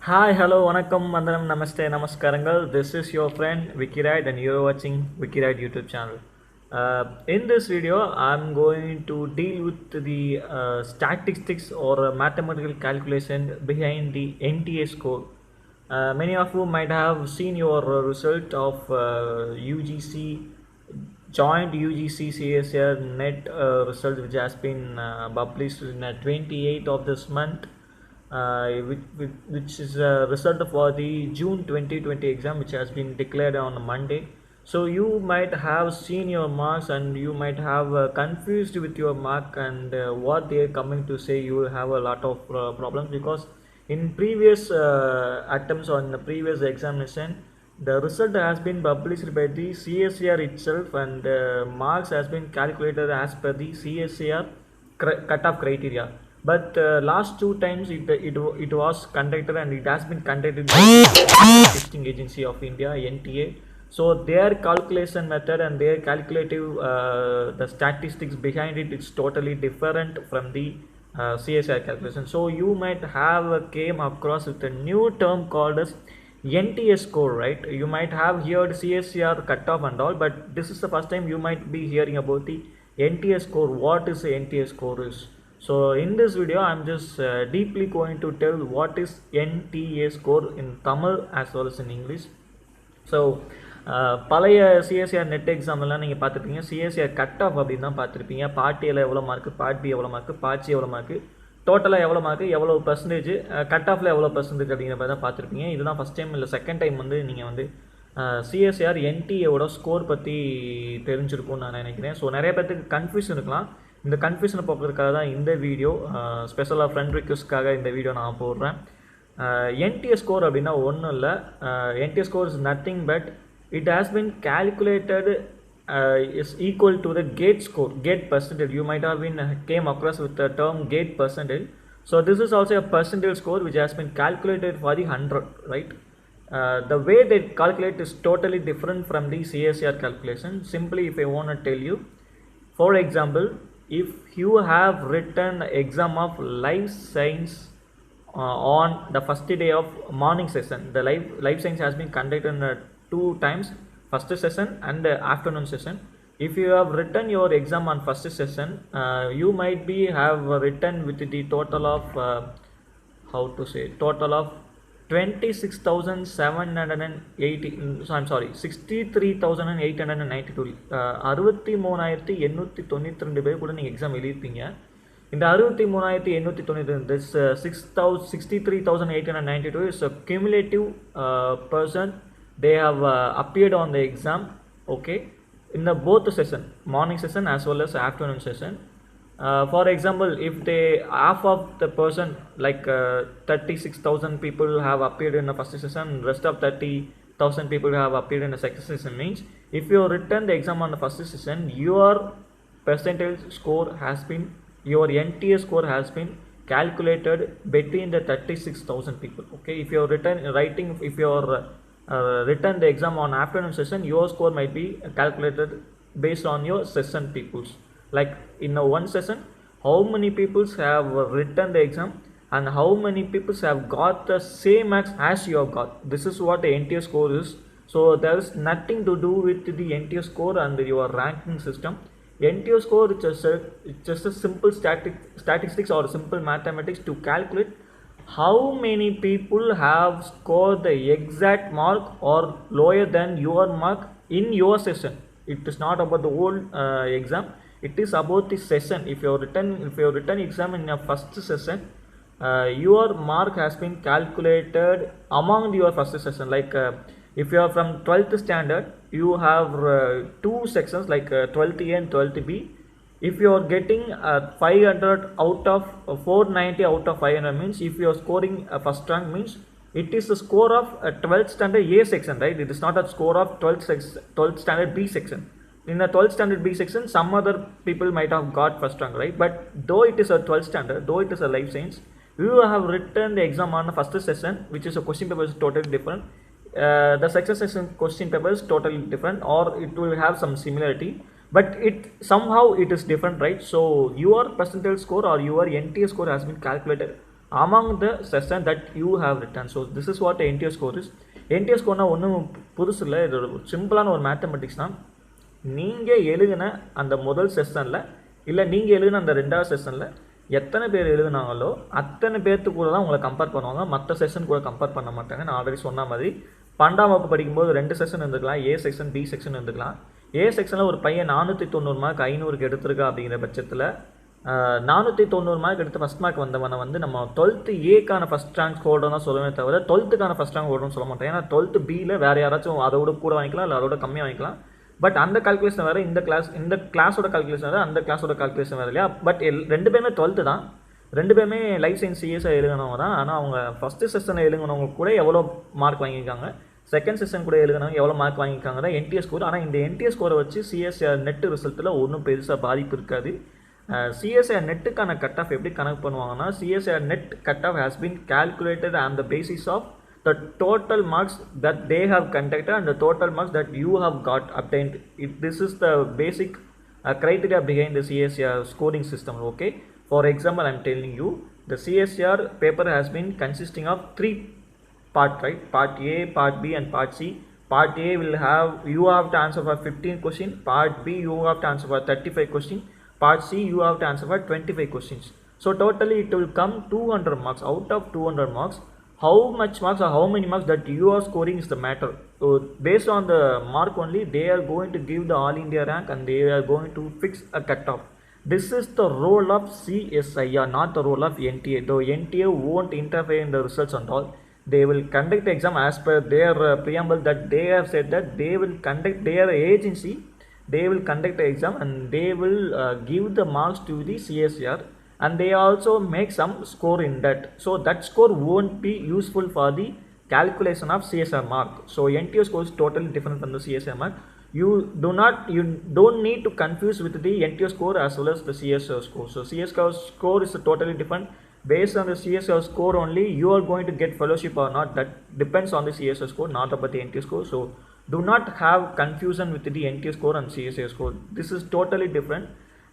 Hi, hello, vanakkam, vandanam, namaste, namaskarangal. This is your friend Vickyroid, and you're watching Vickyroid YouTube channel. In this video, I'm going to deal with the statistics or mathematical calculation behind the NTA score. Many of you might have seen your result of UGC joint UGC CSR net result, which has been published in 28th of this month, which is a result for the June 2020 exam, which has been declared on Monday. So you might have seen your marks and you might have confused with your mark and what they are coming to say. You will have a lot of problems because in previous attempts on the previous examination, the result has been published by the CSR itself, and marks has been calculated as per the CSR cutoff criteria. But last two times it was conducted, and it has been conducted by the Testing Agency of India, NTA. So their calculation method and their calculative the statistics behind it is totally different from the CSR calculation. So you might have came across with a new term called as NTA score, right? You might have heard CSR cutoff and all, but this is the first time you might be hearing about the NTA score. What is the NTA score is? So in this video, I'm just deeply going to tell what is NTA score in Tamil as well as in English. So பழைய CSCR net எக்ஸாம்லாம் நீங்கள் பார்த்துருப்பீங்க. CSCR cut off அப்படின்னு தான் பார்த்துருப்பீங்க. Part ஏல எவ்வளோ mark, part B எவ்வளோ மார்க்கு, பார்ட் சி எவ்வளோ மார்க்கு, டோட்டலாக எவ்வளோ மார்க்கு, எவ்வளோ பர்சன்டேஜ், கட் ஆஃபில் எவ்வளோ பர்சன்டேஜ் அப்படிங்கிற மாதிரி தான் பார்த்துருப்பீங்க. இதுதான் ஃபஸ்ட் டைம் இல்லை செகண்ட் டைம் வந்து நீங்கள் வந்து சிஎஸ்சிஆர் என்டிஏவோட ஸ்கோர் பற்றி தெரிஞ்சிருக்கும்னு நான் நினைக்கிறேன். ஸோ நிறைய பேர்த்துக்கு கன்ஃபியூஷன் இருக்கலாம். இந்த கன்ஃபியூஷனை போக்குறதுக்காக தான் இந்த வீடியோ, ஸ்பெஷலாக ஃப்ரெண்ட் ரிக்வெஸ்ட்காக இந்த வீடியோ நான் போடுறேன். NTA score அப்படின்னா ஒன்றும் இல்லை. NTA score is nothing but it has been calculated is equal to the gate score, gate percentage. You might have been came across with the term gate percentage. So this is also a percentage score which has been calculated for the 100, right? The way they calculate is totally different from the CSR calculation. Simply, if I want to tell you, for example, if you have written exam of life science on the first day of morning session, the life science has been conducted in two times, first session and afternoon session. If you have written your exam on first session, you might be have written with the total of total of 26,780, so I'm sorry, 63,892, 63,892 பேர் கூட நீங்கள் exam எழுதிருப்பீங்க. இந்த 63,892, this 63,892 is a cumulative person they have appeared on the exam, okay, in the both session, morning session as well as afternoon session. For example, if they half of the person, like 36,000 people have appeared in the first session, rest of 30,000 people have appeared in the second session, means if you written the exam on the first session, your percentage score has been, your NTA score has been calculated between the 36,000 people, okay. If you are written the exam on afternoon session, your score might be calculated based on your session peoples, like in a one session how many people have written the exam and how many people have got the same marks as you have got. This is what the NTA score is. So there is nothing to do with the NTA score and your ranking system. NTA score is just a simple statistics or simple mathematics to calculate how many people have scored the exact mark or lower than your mark in your session. It is not about the whole exam. It is about the session. If you have written exam in your first session, your mark has been calculated among your first session. Like if you are from 12th standard, you have two sections, like 12th A and 12th B. If you are getting 500 out of 490 out of 500, means if you are scoring first rank, means it is the score of 12th standard A section, right? It is not a score of 12th standard B section. In the 12th standard B section, some other people might have got first rank, right? But though it is a 12th standard, though it is a life science, you have written the exam on the first session, which is a question paper is totally different. The second session question paper is totally different, or it will have some similarity, but it somehow it is different, right? So your percentage score or your NTA score has been calculated among the session that you have written. So this is what NTS score is. NTS score ஒன்றும் புதுசு இல்லை, இது ஒரு சிம்பிளான ஒரு mathematics தான். நீங்கள் எழுதின அந்த முதல் செஷனில் இல்லை நீங்கள் எழுதின அந்த ரெண்டாவது செஷனில் எத்தனை பேர் எழுதுனாங்களோ அத்தனை பேர்த்து கூட தான் உங்களை கம்பேர் பண்ணுவாங்க, மற்ற செஷன் கூட கம்பேர் பண்ண மாட்டாங்க. நான் ஆல்ரெடி சொன்ன மாதிரி 12ஆம் வகுப்பு படிக்கும்போது 2 செஷன் இருந்துக்கலாம், ஏ செக்ஷன் பி செக்ஷன் இருந்துக்கலாம். ஏ செக்ஷனில் ஒரு பையன் 490 மார்க் 500க்கு எடுத்திருக்கா அப்படிங்கிற பட்சத்தில் 490 மார்க் எடுத்து ஃபஸ்ட் மார்க் வந்தவனை வந்து நம்ம 12th ஏக்கான ஃபஸ்ட் ரேங்க் ஹோல்டர் தான் சொல்லுவேன் தவிர 12th ஃபஸ்ட் ரேங்க் ஹோல்டர்னு சொல்ல மாட்டேன். ஏன்னா 12th பியில் வேறு யாராச்சும் அதோட கூட வாங்கிக்கலாம் இல்லை அதோட கம்மியாக வாங்கிக்கலாம். பட் அந்த கால்குலேஷன் வேறு, இந்த கிளாஸோட கால்குலேஷன் வேறு, அந்த கிளாஸோட கால்குலேஷன் வேறு இல்லையா. பட் ரெண்டு பேருமே 12th தான், ரெண்டு பேருமே லைஃப் சயின்ஸ் சிஎஸ்ஐ எழுதினவங்க தான். ஆனால் அவங்க ஃபஸ்ட்டு செஷனில் எழுதினவங்க கூட எவ்வளோ மார்க் வாங்கியிருக்காங்க, செகண்ட் செஷன் கூட எழுதினவங்க எவ்வளோ மார்க் வாங்கியிருக்காங்க தான் என்டிஎஸ் ஸ்கோர். ஆனால் இந்த என்டிஎஸ் ஸ்கோரை வச்சு சிஎஸ்ஆர் நெட் ரிசல்ட்டில் ஒன்றும் பெருசாக பாதிப்பு இருக்காது. சிஎஸ்ஆர் நெட்டுக்கான கட் ஆஃப் எப்படி கணக்கு பண்ணுவாங்கன்னா, CSR net cut off has been calculated on the basis of the total marks that they have conducted and the total marks that you have got obtained. This is the basic criteria behind the CSR scoring system. Okay, for example, I am telling you the CSR paper has been consisting of 3 parts, right? Part A, Part B and Part C. Part A will have, you have to answer for 15 questions. Part B, you have to answer for 35 questions. Part C, you have to answer for 25 questions. So totally it will come 200 marks. Out of 200 marks, how much marks or how many marks that you are scoring is the matter. So based on the mark only, they are going to give the all India rank and they are going to fix a cutoff. This is the role of CSIR, not the role of NTA. Though NTA won't interfere in the results and all, they will conduct the exam as per their preamble that they have said that they will conduct, their agency, they will conduct the exam and they will give the marks to the CSR and they also make some score in that. So that score won't be useful for the calculation of CSR mark. So NTA score is totally different from the CSR mark. You don't need to confuse with the NTA score as well as the CSR score. So CSR score is totally different. Based on the CSR score only, you are going to get fellowship or not. That depends on the CSR score, not about the NTA score. So do not have confusion with the NTA score and CSR score. This is totally different.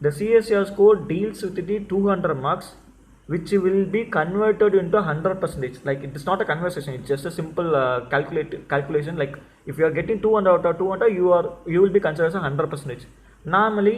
The CSR score deals with the 200 marks which will be converted into 100%. Like it is not a conversation, it's just a simple calculation. Like if you are getting 200 out of 200, you will be considered as 100%. Normally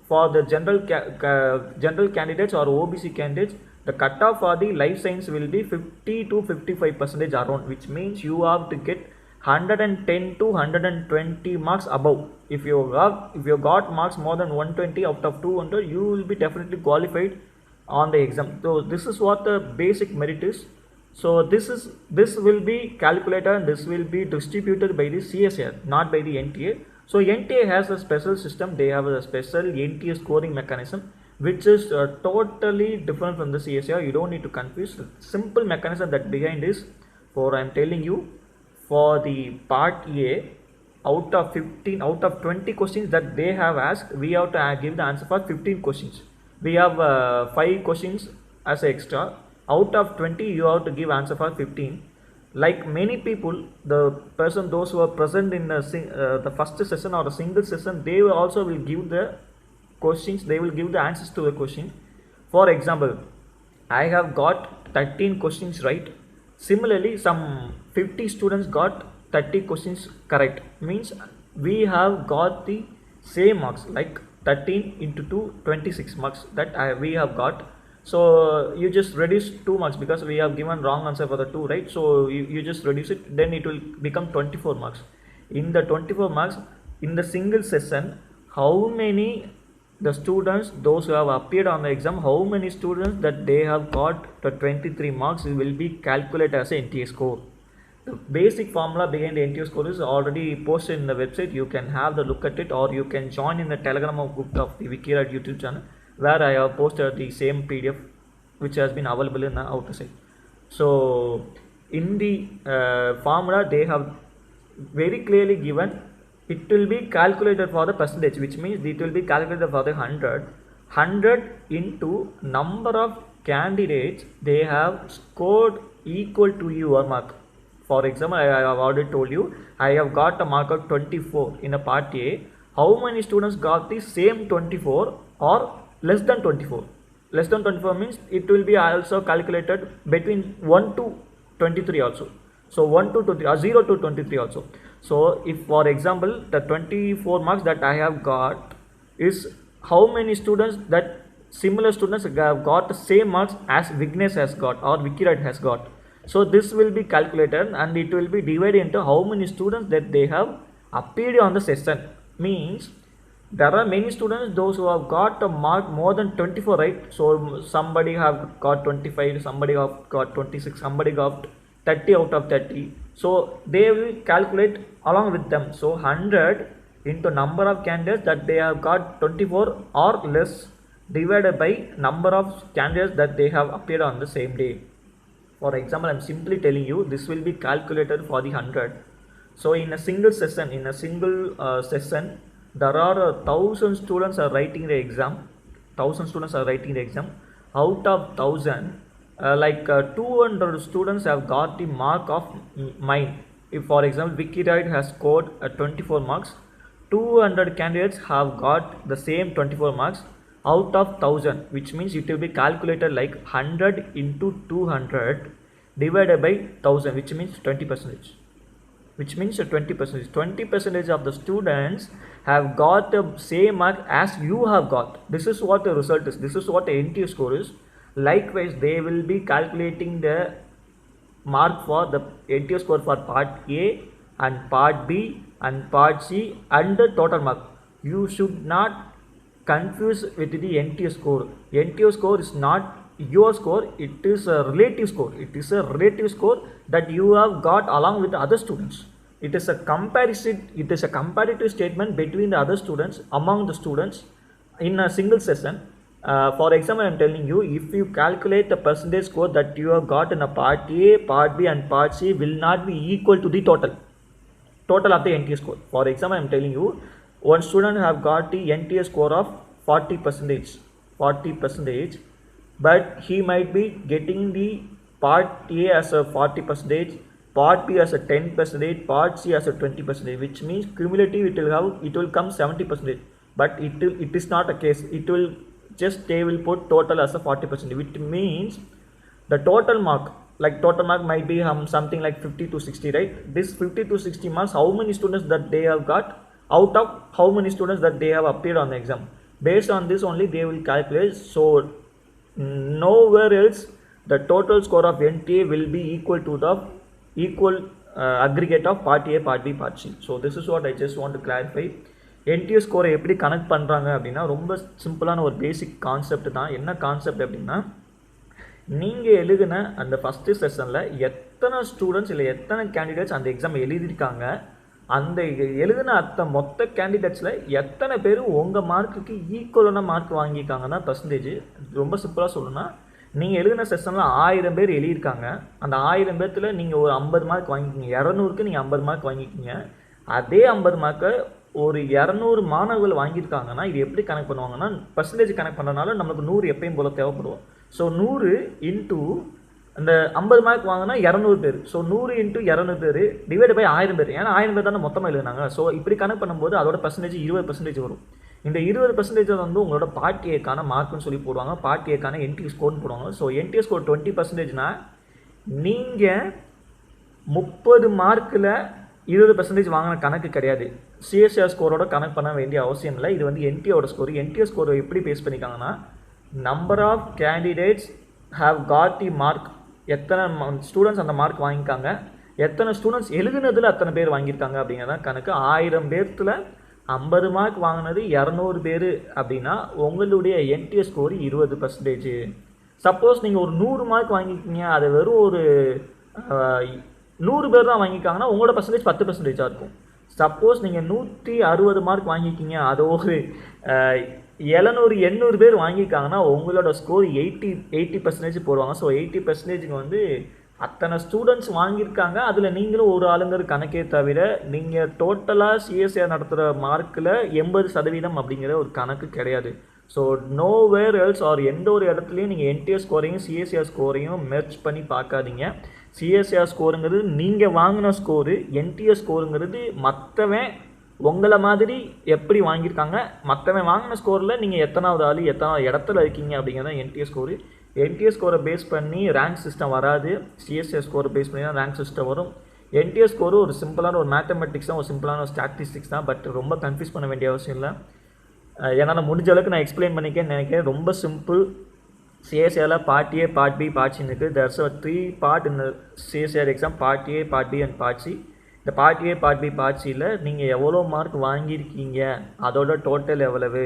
for the general candidates or OBC candidates, the cutoff for the life science will be 50 to 55% around, which means you have to get 110 to 120 marks above. If you got marks more than 120 out of 200, you will be definitely qualified on the exam. So this is what the basic merit is. So this will be calculated and this will be distributed by the CSR, not by the NTA. So NTA has a special system. They have a special NTA scoring mechanism which is totally different from the CSR. You don't need to confuse. The simple mechanism that behind is, for I am telling you, for the part A, out of 20 questions that they have asked, we have to give the answer for 15 questions. We have 5 questions as extra. Out of 20, you have to give answer for 15. Like many people, those who are present in the first session or a single session, they also will give the questions, they will give the answers to the question. For example, I have got 13 questions right. Similarly, some 50 students got 30 questions correct. Means we have got the same marks, like 13 into 2, 26 marks that we have got. So you just reduce 2 marks because we have given wrong answer for the 2, right? So you just reduce it, then it will become 24 marks. In the 24 marks, in the single session, how many the students, those who have appeared on the exam, how many students that they have got the 23 marks will be calculated as a NTA score. The basic formula behind the NTA score is already posted in the website. You can have the look at it, or you can join in the Telegram group of the Vickyroid YouTube channel where I have posted the same PDF which has been available in the outer site. So in the formula they have very clearly given, it will be calculated for the percentage, which means it will be calculated for the 100 into number of candidates they have scored equal to your mark. For example, I have already told you, I have got a mark of 24 in a part A. How many students got the same 24 or less than 24? less than 24 means it will be also calculated between 1 to 23 also. So 1 to 23 or 0 to 23 also. So if for example the 24 marks that I have got is how many students that similar students have got the same marks as Vignesh has got or Vickyroid has got. So this will be calculated and it will be divided into how many students that they have appeared on the session. Means there are many students those who have got a mark more than 24, right? So somebody have got 25, somebody have got 26, somebody got 30 out of 30. So they will calculate along with them. So 100 into number of candidates that they have got 24 or less divided by number of candidates that they have appeared on the same day. For example, I am simply telling you this will be calculated for the 100. So in a single session, there are 1000 students are writing the exam. 1000 students are writing the exam. Out of 1000, 200 students have got the mark of mine. If for example Vickyroid has scored 24 marks, 200 candidates have got the same 24 marks out of 1000, which means it will be calculated like 100 into 200 divided by 1000, which means 20%. Which means 20%. 20% of the students have got the same mark as you have got. This is what the result is. This is what the NTA score is. Likewise, they will be calculating the mark for the NTA score for part A and part B and part C and the total mark. You should not confuse with the NTA score. NTA score is not your score, it is a relative score. It is a relative score that you have got along with the other students. It is a comparison, it is a comparative statement between the other students, among the students in a single session. For example, I am telling you, if you calculate the percentage score that you have got in a part A, part B and part C will not be equal to the total of the NTA score. For example, I am telling you, one student have got the NTA score of 40%, but he might be getting the part A as a 40%, part B as a 10%, part C as a 20%, which means cumulative it will come 70%. But it is not a case. It will just they will put total as a 40%, which means the total mark might be something like 50 to 60, right? This 50 to 60 marks, how many students that they have got out of how many students that they have appeared on the exam. Based on this only they will calculate. So nowhere else the total score of NTA will be equal to the aggregate of part A, part B, part C. So this is what I just want to clarify. NTA score எப்படி connect பண்ணுறாங்க அப்படின்னா ரொம்ப சிம்பிளான ஒரு basic concept தான். என்ன concept அப்படின்னா, நீங்கள் எழுதின அந்த ஃபஸ்ட்டு செஷனில் எத்தனை ஸ்டூடெண்ட்ஸ் இல்லை எத்தனை கேண்டிடேட்ஸ் அந்த எக்ஸாம் எழுதியிருக்காங்க, அந்த எழுதின மொத்த கேண்டிடேட்ஸில் எத்தனை பேர் உங்கள் மார்க்குக்கு ஈக்குவலான மார்க் வாங்கியிருக்காங்கன்னா பர்சன்டேஜ். ரொம்ப சிம்பிளாக சொல்லணும்னா, நீங்கள் எழுதின செஷனில் 1000 பேர் எழுதியிருக்காங்க. அந்த 1000 பேர்த்தில் நீங்கள் ஒரு 50 மார்க் வாங்கிக்கிங்க. 200க்கு நீங்கள் 50 மார்க் வாங்கிக்கிங்க. அதே 50 மார்க்கை ஒரு 200 மாணவர்கள் வாங்கியிருக்காங்கன்னா இது எப்படி கனெக்ட் பண்ணுவாங்கன்னா, பர்சன்டேஜ் கனெக்ட் பண்ணுறதுனால நம்மளுக்கு 100 எப்பயும் போல் தேவைப்படுவோம். ஸோ 100 இன்ட்டு அந்த 50 மார்க் வாங்கினா 200 பேர். ஸோ 100 இன்ட்டு 200 பேர் டிவைட் பை 1000 பேர். ஏன்னா 1000 பேர் தானே மொத்தமாக எழுதுனாங்க. ஸோ இப்படி கனெக்ட் பண்ணும்போது அதோட பர்சன்டேஜ் 20% வரும். இந்த 20% வந்து உங்களோட பார்ட் ஏக்கான மார்க்குன்னு சொல்லி போடுவாங்க. பார்ட் ஏக்கான NTA ஸ்கோர்னு போடுவாங்க. ஸோ NTA ஸ்கோர் 20%னா நீங்கள் 30 மார்க்கில் 20% வாங்கின கணக்கு கிடையாது. CSR ஸ்கோரோட கனெக்ட் பண்ண வேண்டிய அவசியம் இல்லை. இது வந்து NTA ஸ்கோர். NTA ஸ்கோர் எப்படி பேஸ் பண்ணிக்காங்கன்னா, number of candidates have got the mark, எத்தனை ஸ்டூடெண்ட்ஸ் அந்த மார்க் வாங்கியிருக்காங்க, எத்தனை ஸ்டூடெண்ட்ஸ் எழுதுனதில் அத்தனை பேர் வாங்கியிருக்காங்க அப்படிங்கிறதான் கணக்கு. 1000 பேர்த்தில் 50 மார்க் வாங்கினது 200 பேர் அப்படின்னா உங்களுடைய NTA ஸ்கோர் 20%. சப்போஸ் நீங்கள் ஒரு 100 மார்க் வாங்கிக்கிங்க, அது வெறும் ஒரு 100 பேர் தான் வாங்கியிருக்காங்கன்னா உங்களோட பர்சன்டேஜ் 10%ஆக இருக்கும். சப்போஸ் நீங்கள் 160 மார்க் வாங்கிக்கிங்க, அது ஒரு 700-800 பேர் வாங்கியிருக்காங்கன்னா உங்களோட ஸ்கோர் 80% போடுவாங்க. ஸோ 80%க்கு வந்து அத்தனை ஸ்டூடெண்ட்ஸ் வாங்கியிருக்காங்க, அதில் நீங்களும் ஒரு ஆளுங்கிற கணக்கே தவிர நீங்கள் டோட்டலாக CSR நடத்துகிற மார்க்கில் 80% அப்படிங்கிற ஒரு கணக்கு கிடையாது. ஸோ நோவேர் எல்ஸ் ஆர் எந்த ஒரு இடத்துலையும் நீங்கள் NTA ஸ்கோரையும் CSR ஸ்கோரையும் மெர்ச் பண்ணி பார்க்காதீங்க. CSR ஸ்கோருங்கிறது நீங்கள் வாங்கின ஸ்கோரு, NTA ஸ்கோருங்கிறது மற்றவன் உங்களை மாதிரி எப்படி வாங்கியிருக்காங்க, மற்றவன் வாங்கின ஸ்கோரில் நீங்கள் எத்தனாவது ஆள் எத்தனாவது இடத்துல இருக்கீங்க அப்படிங்கிறத என்டிஏ ஸ்கோரு. என்டிஏ ஸ்கோரை பேஸ் பண்ணி ரேங்க் சிஸ்டம் வராது, சிஎஸ்ஏ ஸ்கோரை பேஸ் பண்ணி தான் ரேங்க் சிஸ்டம் வரும். என்டிஏ ஸ்கோரு ஒரு சிம்பிளான ஒரு மேத்தமெட்டிக்ஸ் தான், ஒரு சிம்பிளான ஒரு ஸ்டாட்டிஸ்டிக்ஸ் தான். பட் ரொம்ப கன்ஃபியூஸ் பண்ண வேண்டிய அவசியம் இல்லை. ஏன்னா முடிஞ்ச அளவுக்கு நான் எக்ஸ்பிளைன் பண்ணிக்கேன்னு நினைக்கிறேன். ரொம்ப சிம்பிள். சிஎஸ்ஏல part A, part B, part சின்னு இருக்குது. தேர்ஸ் அ 3 பார்ட் இந்த CSIR exam: part A, part B and part C. இந்த part A, part B, part சியில் நீங்கள் எவ்வளோ மார்க் வாங்கியிருக்கீங்க, அதோட டோட்டல் எவ்வளவு,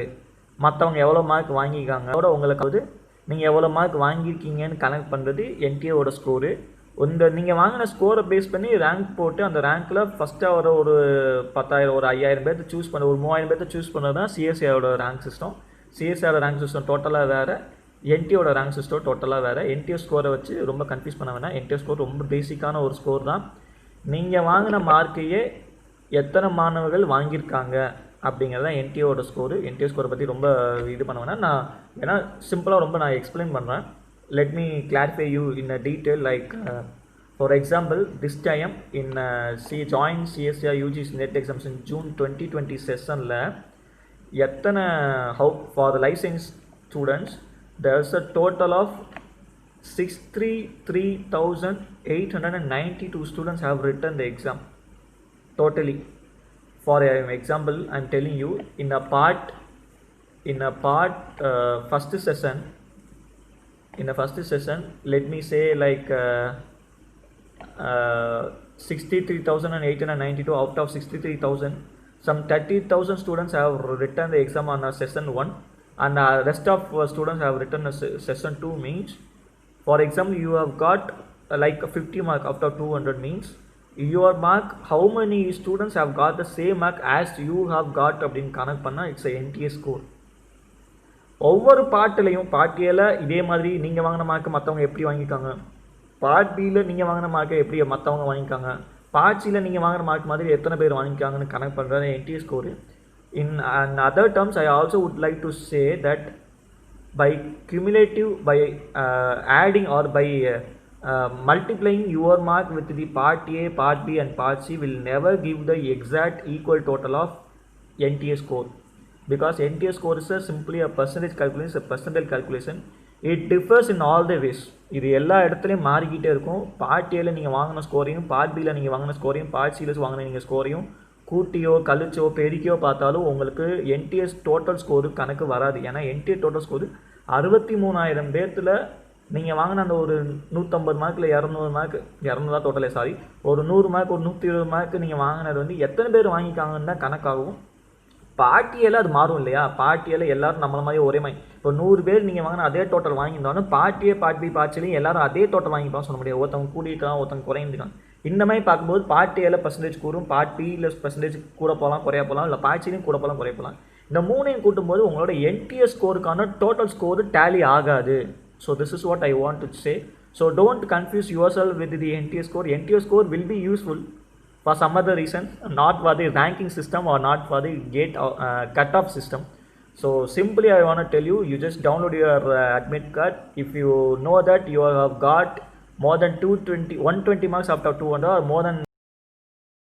மற்றவங்க எவ்வளோ மார்க் வாங்கியிருக்காங்க, அதோட உங்களுக்கு வந்து நீங்கள் எவ்வளோ மார்க் வாங்கியிருக்கீங்கன்னு கனெக்ட் பண்ணுறது என்டிஏவோட ஸ்கோரு. இந்த நீங்கள் வாங்கின ஸ்கோரை பேஸ் பண்ணி ரேங்க் போட்டு அந்த ரேங்க்கில் ஃபஸ்ட்டாக ஒரு 10,000 ஒரு 5,000 பேர்த்து சூஸ் பண்ண, ஒரு 3,000 பேர்த்து சூஸ் பண்ணது தான் சிஎஸ்ஏவோட ரேங்க் சிஸ்டம். சிஎஸ்ஏவோட ரேங்க் சிஸ்டம் டோட்டலாக வேறு, என்டிஏவோட ரேங்க் சிஸ்டம் டோட்டலாக வேறு. என்டிஏ ஸ்கோரை வச்சு ரொம்ப கன்ஃபியூஸ் பண்ண வேணாம். என்டிஏ ஸ்கோர் ரொம்ப பேசிக்கான ஒரு ஸ்கோர் தான். நீங்கள் வாங்கின மார்க்கையே எத்தனை மாணவர்கள் வாங்கியிருக்காங்க அப்படிங்கிறத என்டிஏவோட ஸ்கோரு. என்டிஏ ஸ்கோரை பற்றி ரொம்ப இது பண்ண வேணாம். நான் ஏன்னா சிம்பிளாக ரொம்ப நான் எக்ஸ்பிளைன் பண்ணுறேன். Let me clarify you in a detail, like for example, this time in join CSIR UGC NET exams in June 2020 session la how for the license students there's a total of 633,892 students have written the exam totally. For example, I'm telling you, in a part first session, let me say like 63,892 out of 63,000, some 30,000 students have written the exam on session 1 and rest of students have written session 2. Means for example you have got like 50 mark out of 200, means your mark, how many students have got the same mark as you have got அப்படின்னு connect பண்ணால் it's a NTA score. ஒவ்வொரு பார்ட்லையும் part ஏல இதே மாதிரி நீங்கள் வாங்கின mark மற்றவங்க எப்படி வாங்கியிருக்காங்க, பார்ட் பியில் நீங்கள் வாங்கின மார்க்கை எப்படி மற்றவங்க வாங்கியிருக்காங்க, பார்ட் சியில் நீங்கள் வாங்கின மார்க் மாதிரி எத்தனை பேர் வாங்கியிருக்காங்கன்னு கனெக்ட் பண்ணுறது NDA score. In other terms, I also would like to say that by cumulative, by adding or by multiplying your mark with the part A, part B and part C will never give the exact equal total of NTA score, because NTA score is simply a percentage calculation, a percentile calculation. It differs in all the ways. இது எல்லா இடத்துலையும் மாறிக்கிட்டே இருக்கும். Part ஏல நீங்கள் வாங்கின ஸ்கோரையும், part பியில் நீங்கள் வாங்கின ஸ்கோரையும், பார்ட் சியில் வாங்கின நீங்கள் ஸ்கோரையும் கூட்டியோ கழிச்சோ பெருக்கியோ பார்த்தாலும் உங்களுக்கு என்டிஎஸ் டோட்டல் ஸ்கோரு கணக்கு வராது. ஏன்னா என்டிஏ டோட்டல் ஸ்கோரு 63,000 பேர்த்தில் நீங்கள் வாங்கின அந்த ஒரு 150 மார்க்கில் 200 மார்க், 200 டோட்டலே சாரி, ஒரு 100 மார்க், ஒரு 120 மார்க் நீங்கள் வாங்கினது வந்து எத்தனை பேர் வாங்கிக்காங்கன்னு தான் கணக்காகும். பார்ட்டியில் அது மாறும் இல்லையா, பார்ட்டியில் எல்லோரும் நம்மள மாதிரி ஒரே மாதிரி, இப்போ 100 பேர் நீங்கள் வாங்கின அதே டோட்டல் வாங்கியிருந்தாலும் பார்ட்டியே பார்ட் பி பார்ட்ஸ்லையும் எல்லாரும் அதே டோட்டல் வாங்கிப்பான்னு சொல்ல முடியாது. ஒருத்தவங்க கூடியிருக்கான், ஒருத்தவங்க குறைஞ்சிருக்கான். இந்த மாதிரி பார்க்கும்போது பார்ட்டியில் பர்சன்டேஜ் கூடும், பார்ட் பியில் பர்சன்டேஜ் கூட போகலாம், குறையா போகலாம், இல்லை பார்ட்ஸ்லையும் கூட போகலாம், குறைய போகலாம். இந்த மூணையும் கூட்டும்போது உங்களோட என்டிஎஸ் ஸ்கோருக்கான டோட்டல் ஸ்கோரு டேலி ஆகாது. So this is what I want to say. So don't confuse your self with the NTS score. NTS score will be useful for some other reason, not for the ranking system or not for the gate cut-off system. So simply I want to tell you, you just download your admit card. If you know that you have got more than 120 marks after 200 or more than